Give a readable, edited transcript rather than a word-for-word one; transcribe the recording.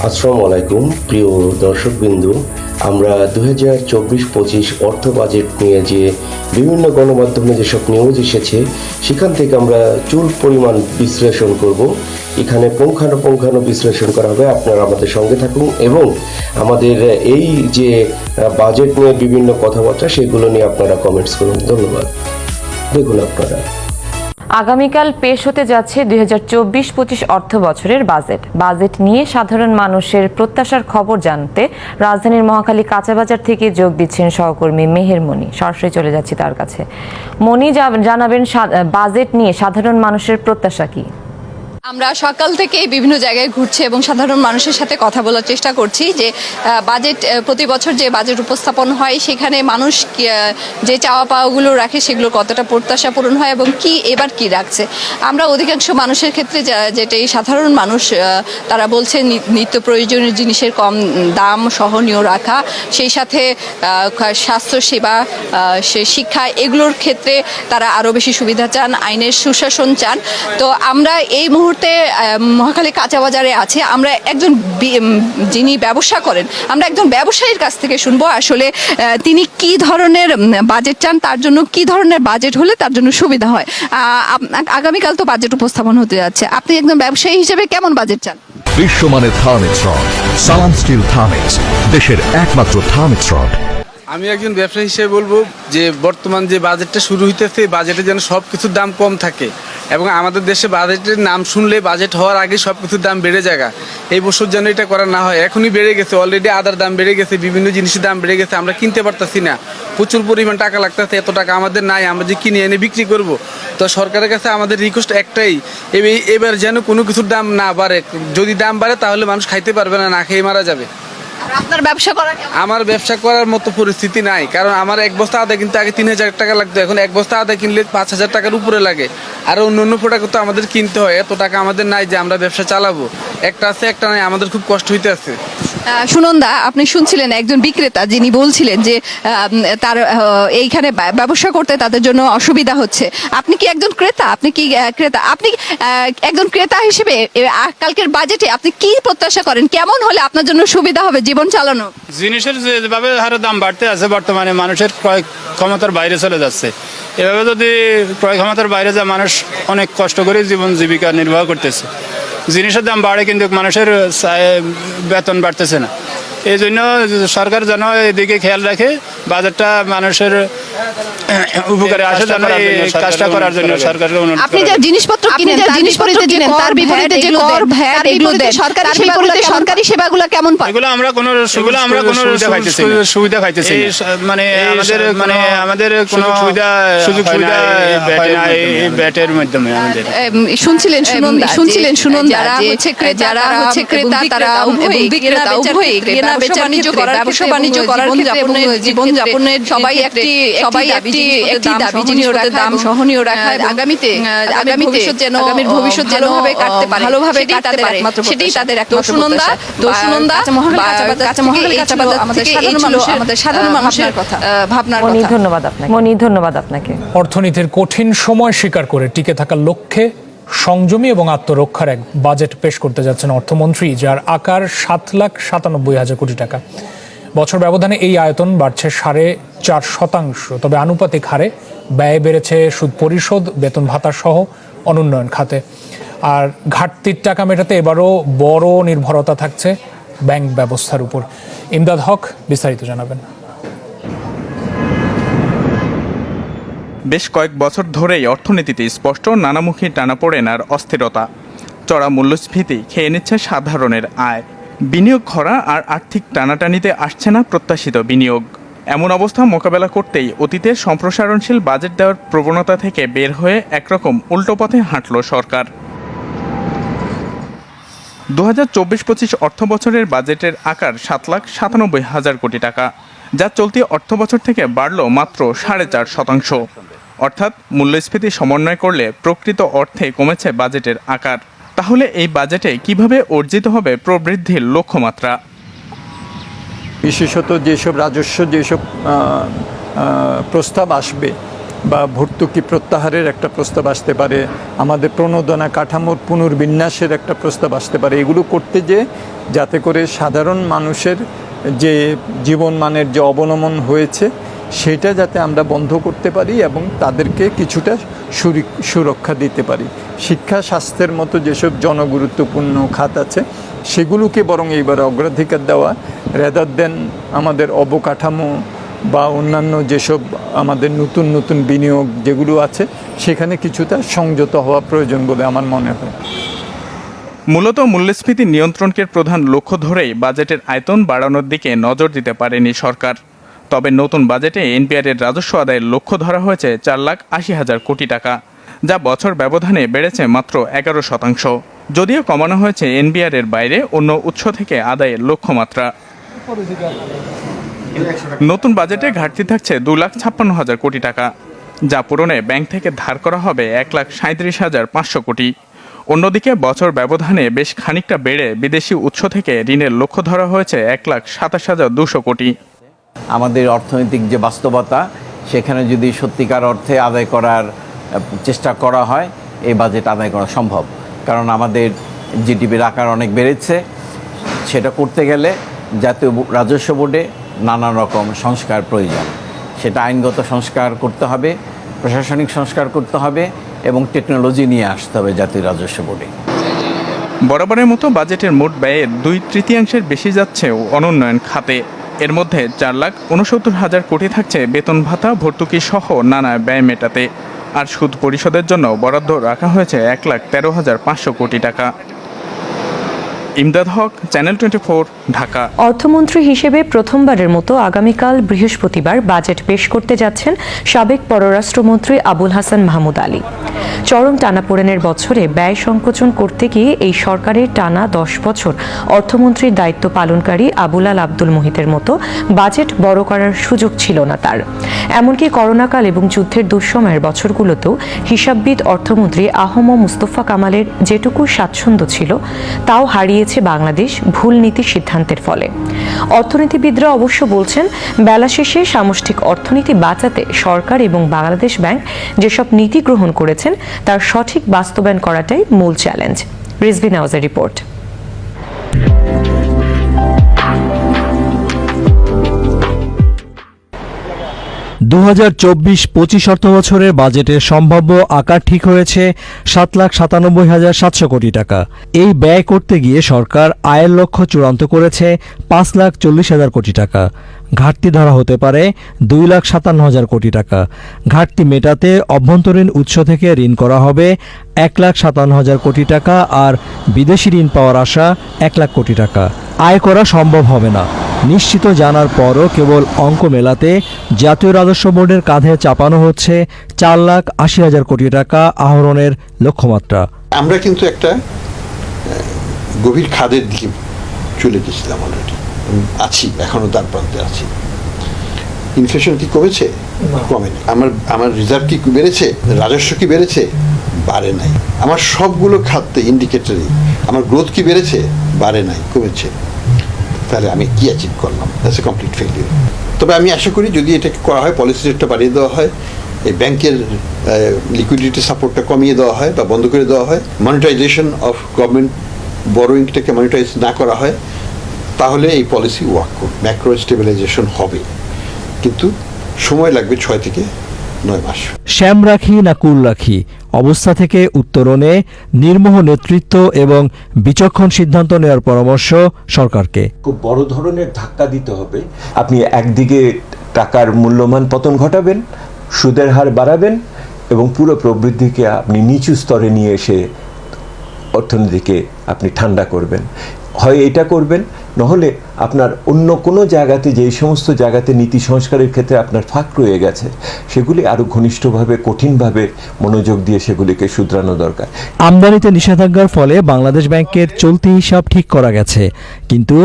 আসসালামু আলাইকুম প্রিয় দর্শকবৃন্দ। আমরা 2024-25 অর্থ বাজেট নিয়ে যে বিভিন্ন গণমাধ্যমে যেসব নিউজ এসেছে সেখান থেকে আমরা চুল পরিমাণ বিশ্লেষণ করব। এখানে পুঙ্খানুপুঙ্খানু বিশ্লেষণ করা হবে। আপনারা আমাদের সঙ্গে থাকুন এবং আমাদের এই যে বাজেট নিয়ে বিভিন্ন কথাবার্তা সেগুলো নিয়ে আপনারা কমেন্টস করুন। ধন্যবাদ। দেখুন আপনারা, আগামীকাল পেশ হতে যাচ্ছে 2024-25 অর্থ বছরের বাজেট নিয়ে সাধারণ মানুষের প্রত্যাশার খবর জানতে রাজধানীর মহাখালী কাঁচাবাজার থেকে যোগ দিচ্ছেন সহকর্মী মেহের মনি। সরাসরি চলে যাচ্ছি তার কাছে। মনি, জানাবেন বাজেট নিয়ে সাধারণ মানুষের প্রত্যাশা কি? আমরা সকাল থেকে বিভিন্ন জায়গায় ঘুরছি এবং সাধারণ মানুষের সাথে কথা বলার চেষ্টা করছি যে বাজেট, প্রতি বছর যে বাজেট উপস্থাপন হয় সেখানে মানুষ যে চাওয়া পাওয়াগুলো রাখে সেগুলো কতটা প্রত্যাশা পূরণ হয় এবং এবার কি রাখছে। আমরা অধিকাংশ মানুষের ক্ষেত্রে যেটা এই সাধারণ মানুষ তারা বলছে নিত্য প্রয়োজনীয় জিনিসের কম দাম সহনীয় রাখা, সেই সাথে স্বাস্থ্যসেবা, শিক্ষা, এগুলোর ক্ষেত্রে তারা আরও বেশি সুবিধা চান, আইনের সুশাসন চান। তো আমরা এই মুহূর্তে মহাখালী কাঁচা বাজারে আছে। আমরা একজন যিনি ব্যবসা করেন, আমরা একজন ব্যবসায়ীর কাছ থেকে শুনবো আসলে তিনি কি ধরনের বাজেট চান, তার জন্য কি ধরনের বাজেট হলে তার জন্য সুবিধা হয়। আগামীকাল তো বাজেট উপস্থাপন হতে যাচ্ছে, আপনি একজন ব্যবসায়ী হিসেবে কেমন বাজেট চান? বিশ্বমানের থার্মিক্স রড, সালাম স্টিল থার্মিক্স, দেশের একমাত্র থার্মিক্স রড। আমি একজন ব্যবসায়ী হিসেবে বলবো যে বর্তমান যে বাজেটটা শুরু হইতেছে বাজেটে যেন সব কিছুর দাম কম থাকে এবং আমাদের দেশে বাজেটের নাম শুনলে বাজেট হওয়ার আগে সব কিছুর দাম বেড়ে যায়। এই বছর যেন এটা করা না হয়। এখনই বেড়ে গেছে, অলরেডি আদার দাম বেড়ে গেছে, বিভিন্ন জিনিসের দাম বেড়ে গেছে, আমরা কিনতে পারতেছি না, প্রচুর পরিমাণ টাকা লাগতেছে। এত টাকা আমাদের নাই, আমরা যে কিনে এনে বিক্রি করব। তো সরকারের কাছে আমাদের রিকোয়েস্ট একটাই, এবার যেন কোনো কিছুর দাম না বাড়ে। যদি দাম বাড়ে তাহলে মানুষ খাইতে পারবে না, না খেয়ে মারা যাবে। আপনার ব্যবসা করার আমার ব্যবসা করার মতো পরিস্থিতি নাই, কারণ আমার এক বস্তা আদা কিনতে আগে 3,000 টাকা লাগতো, এখন এক বস্তা আদা কিনলে 5,000 টাকার উপরে লাগে। আর অন্য প্রোডাক্ট তো আমাদের কিনতে হয়, এত টাকা আমাদের নাই যে আমরা ব্যবসা চালাবো। একটা আছে একটা নাই, আমাদের খুব কষ্ট হইতে আছে। সুনন্দা, আপনি শুনছিলেন একজন বিক্রেতা যিনি বলছিলেন যে তার এইখানে ব্যবসা করতে তাদের জন্য অসুবিধা হচ্ছে। আপনি কি একজন ক্রেতা? আপনি কি ক্রেতা? আপনি একজন ক্রেতা হিসেবে কালকের বাজেটে আপনি কি প্রত্যাশা করেন? কেমন হলে আপনার জন্য সুবিধা হবে জীবন চালানো? জিনিসের যেভাবে হারে দাম বাড়তে আছে বর্তমানে মানুষের ক্রয় ক্ষমতার বাইরে চলে যাচ্ছে। এভাবে যদি ক্রয় ক্ষমতার বাইরে যায় মানুষ অনেক কষ্ট করে জীবন জীবিকা নির্বাহ করতেছে। জিনিসের দাম বাড়ে কিন্তু মানুষের বেতন বাড়তেছে না। এই জন্য সরকার যেন এদিকে খেয়াল রাখে, বাজেটটা মানুষের উপকারে আসে, যেন এই কাজটা করার জন্য সরকারের অনুরোধ। আপনি যে জিনিসপত্র কিনেন, তার বিপরীতে যে কর ভ্যাট এগুলো দেন, সরকারি সেবাগুলো কেমন পান? এগুলো আমরা কোনো সুবিধা পাইতেছি, মানে আমাদের কোনো সুযোগ সুবিধা এই ব্যাটের মাধ্যমে আমাদের। শুনছিলেন সুনন্দা, যারা হচ্ছে ক্রেতা তারা উভয়ই কেনা বেচা বাণিজ্য করার ক্ষেত্রে জীবন যাপনের সবাই একটি দাবি, জিনিসপত্রের দাম সহনীয় রাখা, আগামীর ভবিষ্যৎ যেন ভালোভাবে কাটতে পারে, সেটাই তাদের একমাত্র সুনন্দা। আমাদের সাধারণ মানুষের কথা, ভাবনার কথা। ধন্যবাদ আপনাকে। অর্থনীতির কঠিন সময় স্বীকার করে টিকে থাকার লক্ষ্যে সংযমী এবং আত্মরক্ষার এক বাজেট পেশ করতে যাচ্ছেন অর্থমন্ত্রী, যার আকার 7,97,000 কোটি টাকা। বছর ব্যবধানে এই আয়তন বাড়ছে 4.5%। তবে আনুপাতিক হারে ব্যয় বেড়েছে সুদ পরিশোধ, বেতন ভাতা সহ অনুন্নয়ন খাতে। আর ঘাটতির টাকা মেটাতে এবারও বড় নির্ভরতা থাকছে ব্যাংক ব্যবস্থার উপর। ইমদাদ হক বিস্তারিত জানাবেন। বেশ কয়েক বছর ধরেই অর্থনীতিতে স্পষ্ট নানামুখী টানাপোড়েন আর অস্থিরতা। চড়া মূল্যস্ফীতি খেয়ে নিচ্ছে সাধারণের আয়, বিনিয়োগ খরা আর আর্থিক টানাটানিতে আসছে না প্রত্যাশিত বিনিয়োগ। এমন অবস্থা মোকাবেলা করতেই অতীতের সম্প্রসারণশীল বাজেট দেওয়ার প্রবণতা থেকে বের হয়ে একরকম উল্টো পথে হাঁটল সরকার। 2024-25 অর্থ বছরের বাজেটের আকার 7,97,000 কোটি টাকা, যা চলতি অর্থ বছর থেকে বাড়ল মাত্র 4.5%। অর্থাৎ মূল্যস্ফীতি সমন্বয় করলে প্রকৃত অর্থে কমেছে বাজেটের আকার। তাহলে এই বাজেটে কিভাবে অর্জিত হবে প্রবৃদ্ধির লক্ষ্যমাত্রা? বিশেষত যেসব রাজস্ব, যেসব প্রস্তাব আসবে বা ভর্তুকি প্রত্যাহারের একটা প্রস্তাব আসতে পারে, আমাদের প্রণোদনা কাঠামোর পুনর্বিন্যাসের একটা প্রস্তাব আসতে পারে। এগুলো করতে যাতে করে সাধারণ মানুষের যে জীবনমানের যে অবনমন হয়েছে সেটা যাতে আমরা বন্ধ করতে পারি এবং তাদেরকে কিছুটা সুরক্ষা দিতে পারি। শিক্ষা স্বাস্থ্যের মতো যেসব জনগুরুত্বপূর্ণ খাত আছে সেগুলোকে বরং এইবার অগ্রাধিকার দেওয়া, রেদার দেন আমাদের অবকাঠামো বা অন্যান্য যেসব আমাদের নতুন নতুন বিনিয়োগ যেগুলো আছে সেখানে কিছুটা সংযত হওয়া প্রয়োজন বলে আমার মনে হয়। মূলত মূল্যস্ফীতি নিয়ন্ত্রণকে প্রধান লক্ষ্য ধরেই বাজেটের আয়তন বাড়ানোর দিকে নজর দিতে পারেনি সরকার। তবে নতুন বাজেটে এনপিআরের রাজস্ব আদায়ের লক্ষ্য ধরা হয়েছে 4,80,000 কোটি টাকা, যা বছর ব্যবধানে বেড়েছে মাত্র 11%। যদিও কমানো হয়েছে এনবিআরের বাইরে অন্য উৎস থেকে আদায়ের লক্ষ্যমাত্রা। নতুন বাজেটে ঘাটতি থাকছে 2,56,000 কোটি টাকা, যা পূরণে ব্যাংক থেকে ধার করা হবে 1,37,500 কোটি। অন্যদিকে বছর ব্যবধানে বেশ খানিকটা বেড়ে বিদেশি উৎস থেকে ঋণের লক্ষ্য ধরা হয়েছে 1,27,200 কোটি। আমাদের অর্থনৈতিক যে বাস্তবতা সেখানে যদি সত্যিকার অর্থে আদায় করার চেষ্টা করা হয় এই বাজেট আদায় করা সম্ভব, কারণ আমাদের জিডিপির আকার অনেক বেড়েছে। সেটা করতে গেলে জাতীয় রাজস্ব বোর্ডে নানান রকম সংস্কার প্রয়োজন। সেটা আইনগত সংস্কার করতে হবে, প্রশাসনিক সংস্কার করতে হবে এবং টেকনোলজি নিয়ে আসতে হবে জাতীয় রাজস্ব বোর্ডে। বরাবরের মতো বাজেটের মোট ব্যয়ের 2/3 বেশি যাচ্ছে অনুন্নয়ন খাতে। এর মধ্যে 4,69,000 কোটি থাকছে বেতন ভাতা, ভর্তুকি সহ নানা ব্যয় মেটাতে, আর সুদ পরিশোধের জন্য বরাদ্দ রাখা হয়েছে 1,13,500 কোটি টাকা। ইমদাদ হক, চ্যানেল 24, ঢাকা। অর্থমন্ত্রী হিসেবে প্রথমবারের মতো আগামীকাল বৃহস্পতিবার বাজেট পেশ করতে যাচ্ছেন সাবেক পররাষ্ট্রমন্ত্রী আবুল হাসান মাহমুদ আলী। চরম টানাপোড়েনের বছরে ব্যয় সংকোচন করতে গিয়ে এই সরকারের টানা 10 বছর অর্থমন্ত্রীর দায়িত্ব পালনকারী আবুল আল আব্দুল মুহিতের মতো বাজেট বড় করার সুযোগ ছিল না তার। এমনকি করোনাকাল এবং যুদ্ধের দুঃসময়ের বছরগুলোতেও হিসাববিদ অর্থমন্ত্রী আহম মুস্তফা কামালের যেটুকু স্বাচ্ছন্দ্য ছিল তাও হারিয়েছে বাংলাদেশ ভুল নীতি সিদ্ধান্তের ফলে। অর্থনীতিবিদরা অবশ্য বলছেন, বেলা শেষে সামষ্টিক অর্থনীতি বাঁচাতে সরকার এবং বাংলাদেশ ব্যাংক যেসব নীতি গ্রহণ করেছেন তার সঠিক বাস্তবায়ন করাটাই মূল চ্যালেঞ্জ। রিজভি নাওয়াজের রিপোর্ট। 2024-25 অর্থবছরের বাজেটের সম্ভাব্য আকার ঠিক হয়েছে 7,97,700 কোটি টাকা। এই ব্যয় করতে গিয়ে সরকার আয়ের লক্ষ্য চূড়ান্ত করেছে 5,40,000 কোটি টাকা। ঘাটতি ধরা হতে পারে 2,57,000 কোটি টাকা। ঘাটতি মেটাতে অভ্যন্তরীণ উৎস থেকে ঋণ করা হবে 1,57,000 কোটি টাকা, আর বিদেশি ঋণ পাওয়ার আশা 1 লাখ কোটি টাকা। আয় করা সম্ভব হবে না নিশ্চিত জানার পরও কেবল অঙ্ক মেলাতে জাতীয় রাজস্ব বোর্ডের কাঁধে চাপানো হচ্ছে 4,80,000 কোটি টাকা আহরণের লক্ষ্যমাত্রা। আমরা কিন্তু একটা গভীর খাদের দিকে চলে গেছিলাম, অলরেডি আছি, এখনো তার প্রান্তে আছি। ইনফ্লেশন কি কমেছে? কমেনি। আমার রিজার্ভ কি বেড়েছে? রাজস্ব কি বেড়েছে? বাড়ে নাই। আমার সবগুলো খাতে ইন্ডিকেটরই আমার গ্রোথ কি বেড়েছে? বাড়ে নাই, কমেছে। তাহলে আমি কি অ্যাচিভ করলাম? That's a complete failure. তবে আমি আশা করি যদি এটাকে করা হয়, পলিসি রেটটা বাড়িয়ে দেওয়া হয়, এই ব্যাংকের লিকুইডিটি সাপোর্টটা কমিয়ে দেওয়া হয় বা বন্ধ করে দেওয়া হয়, মনিটাইজেশন অফ গভর্নমেন্ট বরোয়িংটাকে মনিটাইজ না করা হয়, তাহলে এই পলিসি ওয়ার্ক করবে, ম্যাক্রো স্টেবিলাইজেশন হবে। কিন্তু সময় লাগবে 6 থেকে 9 মাস। শ্যাম রাখি না কুল রাখি অবস্থা থেকে উত্তরণে নির্মোহ নেতৃত্ব এবং বিচক্ষণ সিদ্ধান্ত নেওয়ার পরামর্শ সরকারকে। খুব বড় ধরনের ধাক্কা দিতে হবে। আপনি একদিকে টাকার মূল্যমান পতন ঘটাবেন, সুদের হার বাড়াবেন এবং পুরো প্রবৃদ্ধিকে আপনি নিচু স্তরে নিয়ে এসে অর্থনীতিকে আপনি ঠান্ডা করবেন। হয় এটা করবেন, নহলে আপনার অন্য কোনো জায়গাতে যেই সমস্ত জায়গাতে নীতি সংস্কারের ক্ষেত্রে আপনার ফাঁক রয়ে গেছে সেগুলি আরও ঘনিষ্ঠভাবে কঠিনভাবে মনোযোগ দিয়ে সেগুলিকে শুধরানো দরকার। আমদানিতে নিষেধাজ্ঞার ফলে বাংলাদেশ ব্যাংকের চলতি হিসাব ঠিক করা গেছে, কিন্তু